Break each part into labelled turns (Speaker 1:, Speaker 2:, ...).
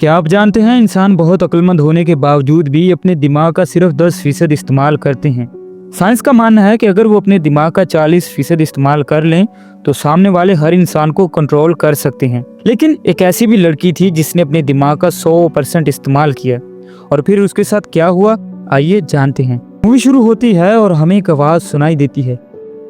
Speaker 1: क्या आप जानते हैं इंसान बहुत अक्लमंद होने के बावजूद भी अपने दिमाग का सिर्फ 10% इस्तेमाल करते हैं। साइंस का मानना है कि अगर वो अपने दिमाग का 40% इस्तेमाल कर लें तो सामने वाले हर इंसान को कंट्रोल कर सकते हैं। लेकिन एक ऐसी भी लड़की थी जिसने अपने दिमाग का 100% इस्तेमाल किया और फिर उसके साथ क्या हुआ, आइए जानते हैं। मूवी शुरू होती है और हमें एक आवाज़ सुनाई देती है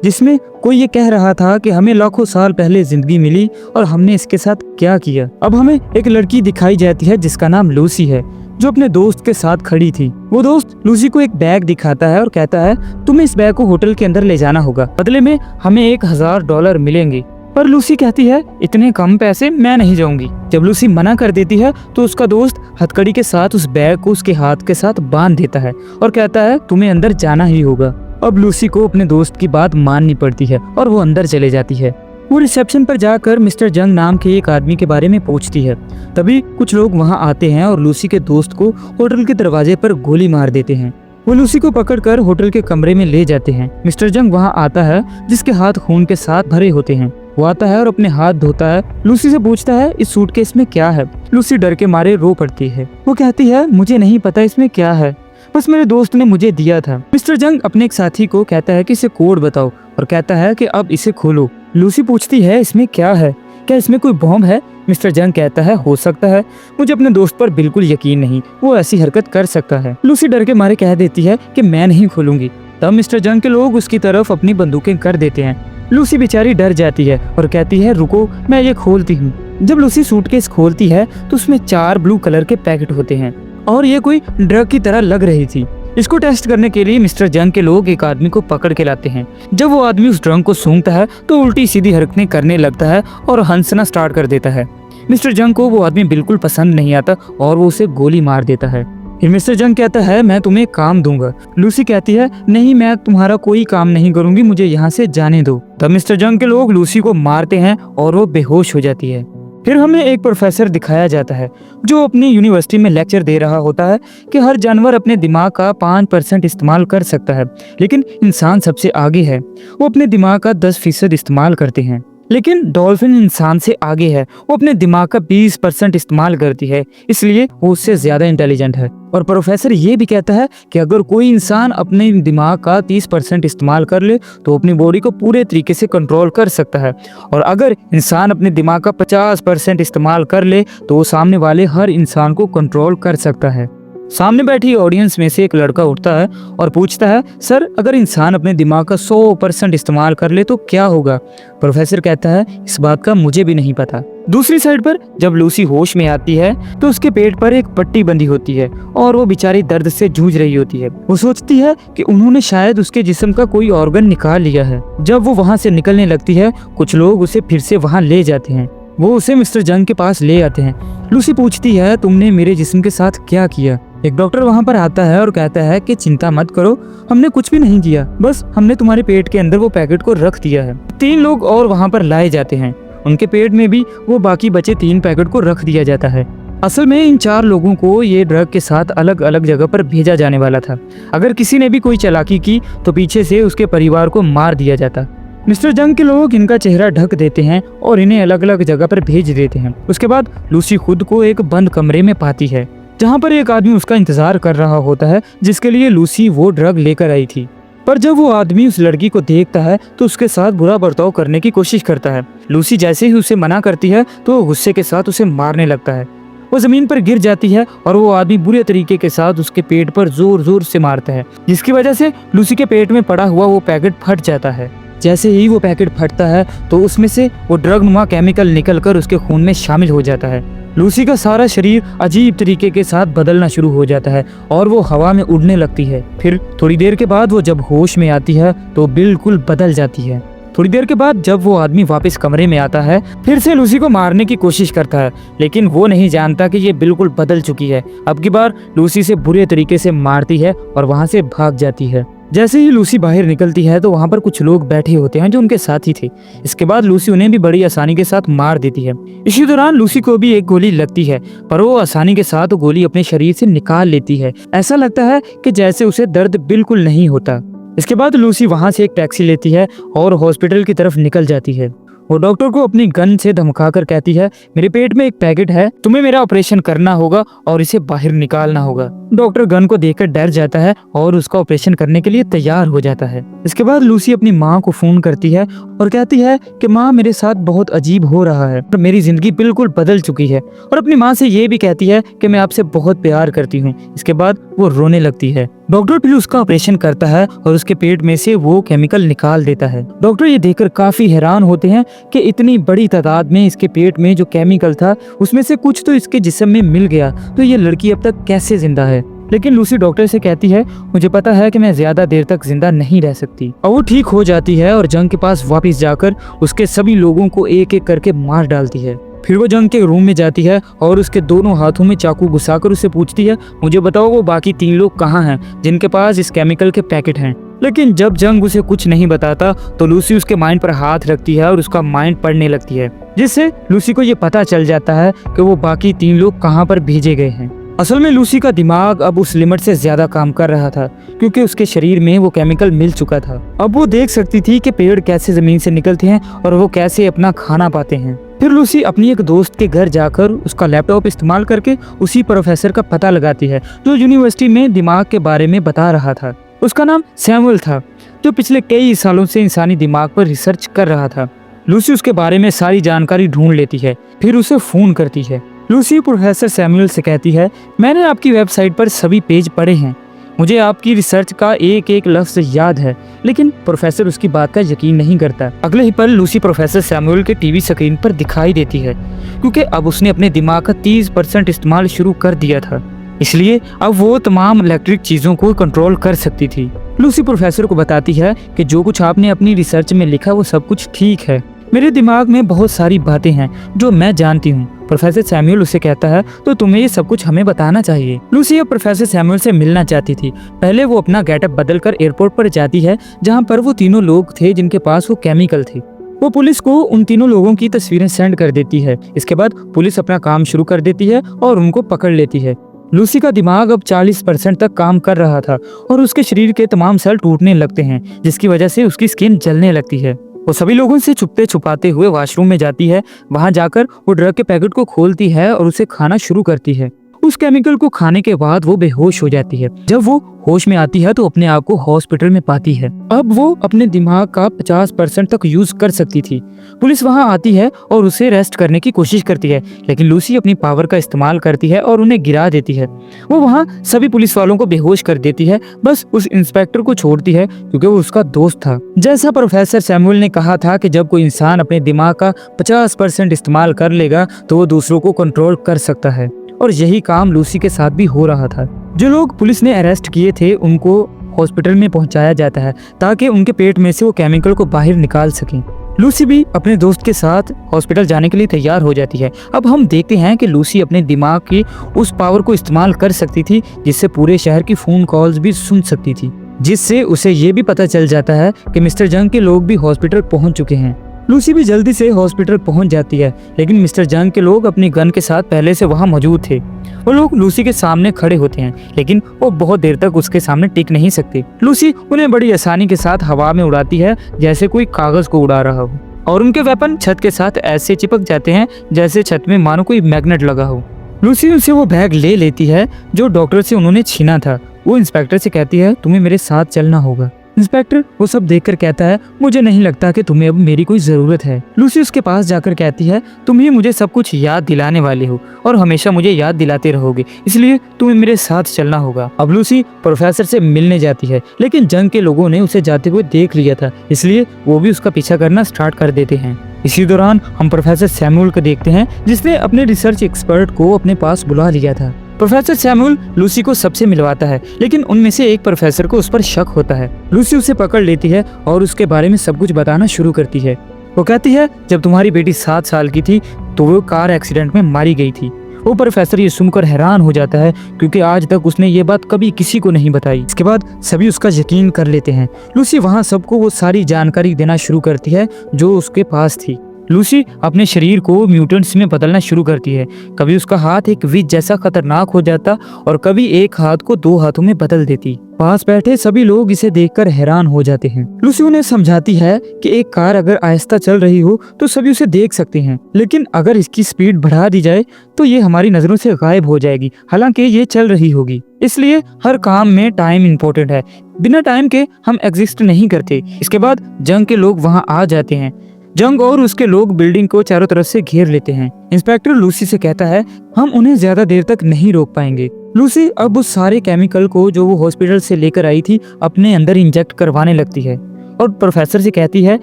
Speaker 1: जिसमें कोई ये कह रहा था कि हमें लाखों साल पहले जिंदगी मिली और हमने इसके साथ क्या किया। अब हमें एक लड़की दिखाई जाती है जिसका नाम लूसी है, जो अपने दोस्त के साथ खड़ी थी। वो दोस्त लूसी को एक बैग दिखाता है और कहता है तुम्हें इस बैग को होटल के अंदर ले जाना होगा, बदले में हमें $1000 मिलेंगे। पर लूसी कहती है इतने कम पैसे मैं नहीं जाऊंगी। जब लूसी मना कर देती है तो उसका दोस्त हथकड़ी के साथ उस बैग को उसके हाथ के साथ बांध देता है और कहता है तुम्हें अंदर जाना ही होगा। अब लूसी को अपने दोस्त की बात माननी पड़ती है और वो अंदर चले जाती है। वो रिसेप्शन पर जाकर मिस्टर जंग नाम के एक आदमी के बारे में पूछती है। तभी कुछ लोग वहां आते हैं और लूसी के दोस्त को होटल के दरवाजे पर गोली मार देते हैं। वो लूसी को पकड़कर होटल के कमरे में ले जाते हैं। मिस्टर जंग वहां आता है जिसके हाथ खून के साथ भरे होते हैं। वो आता है और अपने हाथ धोता है। लूसी से पूछता है इस सूटकेस में क्या है। लूसी डर के मारे रो पड़ती है। वो कहती है मुझे नहीं पता इसमें क्या है, बस मेरे दोस्त ने मुझे दिया था। मिस्टर जंग अपने एक साथी को कहता है कि इसे कोड बताओ और कहता है कि अब इसे खोलो। लूसी पूछती है इसमें क्या है, क्या इसमें कोई बॉम्ब है। मिस्टर जंग कहता है हो सकता है, मुझे अपने दोस्त पर बिल्कुल यकीन नहीं, वो ऐसी हरकत कर सकता है। लूसी डर के मारे कह देती है कि मैं नहीं खोलूंगी। तब मिस्टर जंग के लोग उसकी तरफ अपनी बंदूकें कर देते हैं। लूसी बेचारी डर जाती है और कहती है रुको मैं ये खोलती हूँ। जब लूसी सूटकेस खोलती है तो उसमें 4 ब्लू कलर के पैकेट होते हैं और ये कोई ड्रग की तरह लग रही थी। इसको टेस्ट करने के लिए मिस्टर जंग के लोग एक आदमी को पकड़ के लाते हैं। जब वो आदमी उस ड्रग को सूंघता है तो उल्टी सीधी हरकतें करने लगता है और हंसना स्टार्ट कर देता है। मिस्टर जंग को वो आदमी बिल्कुल पसंद नहीं आता और वो उसे गोली मार देता है। फिर मिस्टर जंग कहता है मैं तुम्हें काम दूंगा। लूसी कहती है नहीं मैं तुम्हारा कोई काम नहीं करूंगी, मुझे यहाँ से जाने दो। तब मिस्टर जंग के लोग लूसी को मारते हैं और वो बेहोश हो जाती है। फिर हमें एक प्रोफेसर दिखाया जाता है जो अपनी यूनिवर्सिटी में लेक्चर दे रहा होता है कि हर जानवर अपने दिमाग का 5% इस्तेमाल कर सकता है, लेकिन इंसान सबसे आगे है, वो अपने दिमाग का 10% इस्तेमाल करते हैं। लेकिन डॉल्फिन इंसान से आगे है, वो अपने दिमाग का 20% इस्तेमाल करती है, इसलिए वो उससे ज्यादा इंटेलिजेंट है। और प्रोफेसर ये भी कहता है कि अगर कोई इंसान अपने दिमाग का 30% इस्तेमाल कर ले तो अपनी बॉडी को पूरे तरीके से कंट्रोल कर सकता है, और अगर इंसान अपने दिमाग का 50% इस्तेमाल कर ले तो वो सामने वाले हर इंसान को कंट्रोल कर सकता है। सामने बैठी ऑडियंस में से एक लड़का उठता है और पूछता है सर अगर इंसान अपने दिमाग का 100% इस्तेमाल कर ले तो क्या होगा। प्रोफेसर कहता है इस बात का मुझे भी नहीं पता। दूसरी साइड पर जब लूसी होश में आती है तो उसके पेट पर एक पट्टी बंधी होती है और वो बेचारी दर्द से जूझ रही होती है। वो सोचती है कि उन्होंने शायद उसके जिस्म का कोई ऑर्गन निकाल लिया है। जब वो वहाँ से निकलने लगती है कुछ लोग उसे फिर से वहाँ ले जाते हैं। वो उसे मिस्टर जंग के पास ले आते हैं। लूसी पूछती है तुमने मेरे जिस्म के साथ क्या किया। एक डॉक्टर वहाँ पर आता है और कहता है कि चिंता मत करो, हमने कुछ भी नहीं किया, बस हमने तुम्हारे पेट के अंदर वो पैकेट को रख दिया है। 3 लोग और वहाँ पर लाए जाते हैं, उनके पेट में भी वो बाकी बचे 3 पैकेट को रख दिया जाता है। असल में इन 4 लोगों को ये ड्रग के साथ अलग अलग जगह पर भेजा जाने वाला था। अगर किसी ने भी कोई चालाकी की तो पीछे से उसके परिवार को मार दिया जाता। मिस्टर जंग के लोग इनका चेहरा ढक देते हैं और इन्हें अलग अलग जगह पर भेज देते हैं। उसके बाद लूसी खुद को एक बंद कमरे में पाती है जहाँ पर एक आदमी उसका इंतजार कर रहा होता है जिसके लिए लूसी वो ड्रग लेकर आई थी। पर जब वो आदमी उस लड़की को देखता है तो उसके साथ बुरा बर्ताव करने की कोशिश करता है। लूसी जैसे ही उसे मना करती है तो वो गुस्से के साथ उसे मारने लगता है। वो जमीन पर गिर जाती है और वो आदमी बुरे तरीके के साथ उसके पेट पर जोर जोर से मारता है, जिसकी वजह से लूसी के पेट में पड़ा हुआ वो पैकेट फट जाता है। जैसे ही वो पैकेट फटता है तो उसमें से वो ड्रग नुमा केमिकल निकलकर उसके खून में शामिल हो जाता है। लूसी का सारा शरीर अजीब तरीके के साथ बदलना शुरू हो जाता है और वो हवा में उड़ने लगती है। फिर थोड़ी देर के बाद वो जब होश में आती है तो बिल्कुल बदल जाती है। थोड़ी देर के बाद जब वो आदमी वापस कमरे में आता है फिर से लूसी को मारने की कोशिश करता है, लेकिन वो नहीं जानता कि ये बिल्कुल बदल चुकी है। अब की बार लूसी से बुरे तरीके से मारती है और वहाँ से भाग जाती है। जैसे ही लूसी बाहर निकलती है तो वहाँ पर कुछ लोग बैठे होते हैं जो उनके साथी थे। इसके बाद लूसी उन्हें भी बड़ी आसानी के साथ मार देती है। इसी दौरान लूसी को भी एक गोली लगती है, पर वो आसानी के साथ गोली अपने शरीर से निकाल लेती है। ऐसा लगता है कि जैसे उसे दर्द बिल्कुल नहीं होता। इसके बाद लूसी वहाँ से एक टैक्सी लेती है और हॉस्पिटल की तरफ निकल जाती है। वो डॉक्टर को अपनी गन से धमकाकर कहती है, मेरे पेट में एक पैकेट है, तुम्हें मेरा ऑपरेशन करना होगा और इसे बाहर निकालना होगा। डॉक्टर गन को देखकर डर जाता है और उसका ऑपरेशन करने के लिए तैयार हो जाता है। इसके बाद लूसी अपनी माँ को फोन करती है और कहती है कि माँ, मेरे साथ बहुत अजीब हो रहा है और मेरी जिंदगी बिल्कुल बदल चुकी है, और अपनी माँ से ये भी कहती है कि मैं आपसे बहुत प्यार करती हूँ। इसके बाद वो रोने लगती है। डॉक्टर फिर उसका ऑपरेशन करता है और उसके पेट में से वो केमिकल निकाल देता है। डॉक्टर ये देखकर काफी हैरान होते हैं कि इतनी बड़ी तादाद में इसके पेट में जो केमिकल था उसमें से कुछ तो इसके जिस्म में मिल गया, तो ये लड़की अब तक कैसे जिंदा है। लेकिन लूसी डॉक्टर से कहती है, मुझे पता है कि मैं ज्यादा देर तक जिंदा नहीं रह सकती। और वो ठीक हो जाती है और जंग के पास वापस जाकर उसके सभी लोगों को एक एक करके मार डालती है। फिर वो जंग के रूम में जाती है और उसके दोनों हाथों में चाकू घुसाकर उसे पूछती है, मुझे बताओ वो बाकी 3 लोग कहाँ हैं जिनके पास इस केमिकल के पैकेट हैं। लेकिन जब जंग उसे कुछ नहीं बताता तो लूसी उसके माइंड पर हाथ रखती है और उसका माइंड पढ़ने लगती है, जिससे लूसी को ये पता चल जाता है कि वो बाकी 3 लोग कहाँ पर भेजे गए हैं। असल में लूसी का दिमाग अब उस लिमिट से ज्यादा काम कर रहा था, क्योंकि उसके शरीर में वो केमिकल मिल चुका था। अब वो देख सकती थी कि पेड़ कैसे जमीन से निकलते हैं और वो कैसे अपना खाना पाते हैं। फिर लूसी अपनी एक दोस्त के घर जाकर उसका लैपटॉप इस्तेमाल करके उसी प्रोफेसर का पता लगाती है जो यूनिवर्सिटी में दिमाग के बारे में बता रहा था। उसका नाम सैमुअल था, जो पिछले कई सालों से इंसानी दिमाग पर रिसर्च कर रहा था। लूसी उसके बारे में सारी जानकारी ढूंढ लेती है, फिर उसे फोन करती है। लूसी प्रोफेसर सैमुअल से कहती है, मैंने आपकी वेबसाइट पर सभी पेज पढ़े हैं, मुझे आपकी रिसर्च का एक एक लफ्ज याद है। लेकिन प्रोफेसर उसकी बात का यकीन नहीं करता। अगले ही पल लूसी प्रोफेसर सैमुअल के टीवी स्क्रीन पर दिखाई देती है, क्योंकि अब उसने अपने दिमाग का 30% इस्तेमाल शुरू कर दिया था, इसलिए अब वो तमाम इलेक्ट्रिक चीजों को कंट्रोल कर सकती थी। लूसी प्रोफेसर को बताती है कि जो कुछ आपने अपनी रिसर्च में लिखा वो सब कुछ ठीक है, मेरे दिमाग में बहुत सारी बातें हैं जो मैं जानती हूँ। प्रोफेसर सैमुअल उसे कहता है, तो तुम्हें ये सब कुछ हमें बताना चाहिए। लूसी अब प्रोफेसर सैमुअल से मिलना चाहती थी। पहले वो अपना गेटअप बदलकर एयरपोर्ट पर जाती है, जहाँ पर वो 3 लोग थे जिनके पास वो केमिकल थे। वो पुलिस को उन 3 लोगों की तस्वीरें सेंड कर देती है। इसके बाद पुलिस अपना काम शुरू कर देती है और उनको पकड़ लेती है। लूसी का दिमाग अब 40% तक काम कर रहा था और उसके शरीर के तमाम सेल टूटने लगते हैं, जिसकी वजह से उसकी स्किन जलने लगती है। वो सभी लोगों से छुपते छुपाते हुए वॉशरूम में जाती है। वहां जाकर वो ड्रग के पैकेट को खोलती है और उसे खाना शुरू करती है। उस केमिकल को खाने के बाद वो बेहोश हो जाती है। जब वो होश में आती है तो अपने आप को हॉस्पिटल में पाती है। अब वो अपने दिमाग का 50% तक यूज कर सकती थी। पुलिस वहां आती है और उसे रेस्ट करने की कोशिश करती है, लेकिन लूसी अपनी पावर का इस्तेमाल करती है और उन्हें गिरा देती है। वो वहां सभी पुलिस वालों को बेहोश कर देती है, बस उस इंस्पेक्टर को छोड़ती है क्योंकि वो उसका दोस्त था। जैसा प्रोफेसर सैमुअल ने कहा था कि जब कोई इंसान अपने दिमाग का 50% इस्तेमाल कर लेगा तो वो दूसरों को कंट्रोल कर सकता है, और यही काम लूसी के साथ भी हो रहा था। जो लोग पुलिस ने अरेस्ट किए थे उनको हॉस्पिटल में पहुंचाया जाता है ताकि उनके पेट में से वो केमिकल को बाहर निकाल सकें। लूसी भी अपने दोस्त के साथ हॉस्पिटल जाने के लिए तैयार हो जाती है। अब हम देखते हैं कि लूसी अपने दिमाग की उस पावर को इस्तेमाल कर सकती थी जिससे पूरे शहर की फोन कॉल्स भी सुन सकती थी, जिससे उसे ये भी पता चल जाता है कि मिस्टर जंग के लोग भी हॉस्पिटल पहुंच चुके हैं। लूसी भी जल्दी से हॉस्पिटल पहुंच जाती है, लेकिन मिस्टर जंग के लोग अपनी गन के साथ पहले से वहां मौजूद थे। वो लोग लूसी के सामने खड़े होते हैं, लेकिन वो बहुत देर तक उसके सामने टिक नहीं सकते। लूसी उन्हें बड़ी आसानी के साथ हवा में उड़ाती है जैसे कोई कागज को उड़ा रहा हो, और उनके वेपन छत के साथ ऐसे चिपक जाते हैं जैसे छत में मानो कोई मैग्नेट लगा हो। लूसी उनसे वो बैग ले लेती है जो डॉक्टर से उन्होंने छीना था। वो इंस्पेक्टर से कहती है, तुम्हें मेरे साथ चलना होगा। इंस्पेक्टर वो सब देखकर कहता है, मुझे नहीं लगता कि तुम्हें अब मेरी कोई जरूरत है। लूसी उसके पास जाकर कहती है, तुम ही मुझे सब कुछ याद दिलाने वाले हो और हमेशा मुझे याद दिलाते रहोगे, इसलिए तुम्हें मेरे साथ चलना होगा। अब लूसी प्रोफेसर से मिलने जाती है, लेकिन जंग के लोगों ने उसे जाते हुए देख लिया था, इसलिए वो भी उसका पीछा करना स्टार्ट कर देते हैं। इसी दौरान हम प्रोफेसर सैमुअल को देखते हैं, जिसने अपने रिसर्च एक्सपर्ट को अपने पास बुला लिया था। प्रोफेसर सैमुअल लूसी को सबसे मिलवाता है, लेकिन उनमें से एक प्रोफेसर को उस पर शक होता है। लूसी उसे पकड़ लेती है और उसके बारे में सब कुछ बताना शुरू करती है। वो कहती है, जब तुम्हारी बेटी 7 साल की थी तो वो कार एक्सीडेंट में मारी गई थी। वो प्रोफेसर ये सुनकर हैरान हो जाता है, क्योंकि आज तक उसने ये बात कभी किसी को नहीं बताई। इसके बाद सभी उसका यकीन कर लेते हैं। लूसी वहाँ सबको वो सारी जानकारी देना शुरू करती है जो उसके पास थी। लूसी अपने शरीर को म्यूटेंट्स में बदलना शुरू करती है। कभी उसका हाथ एक विच जैसा खतरनाक हो जाता और कभी एक हाथ को 2 हाथों में बदल देती। पास बैठे सभी लोग इसे देखकर हैरान हो जाते हैं। लूसी उन्हें समझाती है कि एक कार अगर आहिस्ता चल रही हो तो सभी उसे देख सकते हैं, लेकिन अगर इसकी स्पीड बढ़ा दी जाए तो ये हमारी नजरों से गायब हो जाएगी, हालांकि ये चल रही होगी। इसलिए हर काम में टाइम इम्पोर्टेंट है, बिना टाइम के हम एग्जिस्ट नहीं करते। इसके बाद जंग के लोग वहाँ आ जाते हैं। जंग और उसके लोग बिल्डिंग को चारों तरफ से घेर लेते हैं। इंस्पेक्टर लूसी से कहता है हम उन्हें ज्यादा देर तक नहीं रोक पाएंगे। लूसी अब उस सारे केमिकल को जो वो हॉस्पिटल से लेकर आई थी अपने अंदर इंजेक्ट करवाने लगती है और प्रोफेसर से कहती है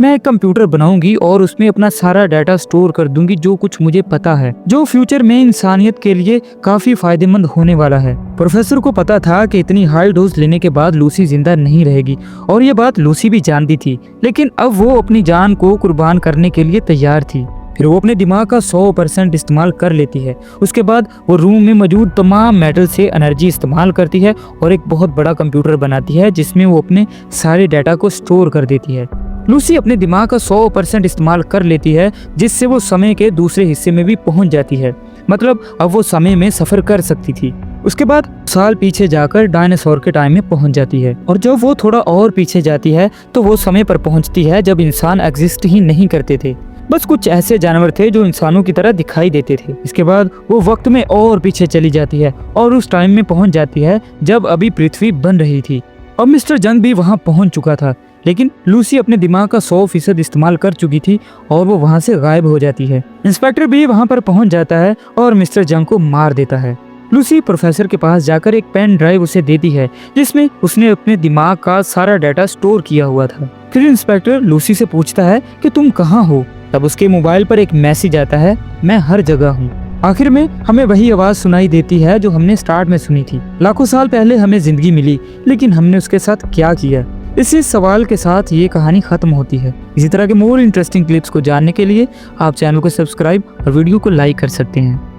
Speaker 1: मैं एक कंप्यूटर बनाऊंगी और उसमें अपना सारा डाटा स्टोर कर दूंगी जो कुछ मुझे पता है, जो फ्यूचर में इंसानियत के लिए काफी फायदेमंद होने वाला है। प्रोफेसर को पता था कि इतनी हाई डोज लेने के बाद लूसी जिंदा नहीं रहेगी और ये बात लूसी भी जानती थी, लेकिन अब वो अपनी जान को कुर्बान करने के लिए तैयार थी। फिर वो अपने दिमाग का 100% इस्तेमाल कर लेती है। उसके बाद वो रूम में मौजूद तमाम मेटल से एनर्जी इस्तेमाल करती है और एक बहुत बड़ा कंप्यूटर बनाती है जिसमें वो अपने सारे डाटा को स्टोर कर देती है। लूसी अपने दिमाग का 100% इस्तेमाल कर लेती है जिससे वो समय के दूसरे हिस्से में भी पहुंच जाती है, मतलब अब वो समय में सफर कर सकती थी। उसके बाद साल पीछे जाकर डायनासोर के टाइम में पहुंच जाती है और जब वो थोड़ा और पीछे जाती है तो वो समय पर पहुंचती है जब इंसान एग्जिस्ट ही नहीं करते थे, बस कुछ ऐसे जानवर थे जो इंसानों की तरह दिखाई देते थे। इसके बाद वो वक्त में और पीछे चली जाती है और उस टाइम में पहुंच जाती है जब अभी पृथ्वी बन रही थी। अब मिस्टर जंग भी वहां पहुंच चुका था, लेकिन लूसी अपने दिमाग का 100% इस्तेमाल कर चुकी थी और वो वहां से गायब हो जाती है। इंस्पेक्टर भी वहां पर पहुंच जाता है और मिस्टर जंग को मार देता है। लूसी प्रोफेसर के पास जाकर एक पेन ड्राइव उसे देती है जिसमें उसने अपने दिमाग का सारा डाटा स्टोर किया हुआ था। फिर इंस्पेक्टर लूसी से पूछता है कि तुम कहाँ हो। तब उसके मोबाइल पर एक मैसेज आता है, मैं हर जगह हूँ। आखिर में हमें वही आवाज सुनाई देती है जो हमने स्टार्ट में सुनी थी। लाखों साल पहले हमें जिंदगी मिली, लेकिन हमने उसके साथ क्या किया? इसी सवाल के साथ ये कहानी खत्म होती है। इसी तरह के मोर इंटरेस्टिंग क्लिप्स को जानने के लिए आप चैनल को सब्सक्राइब और वीडियो को लाइक कर सकते हैं।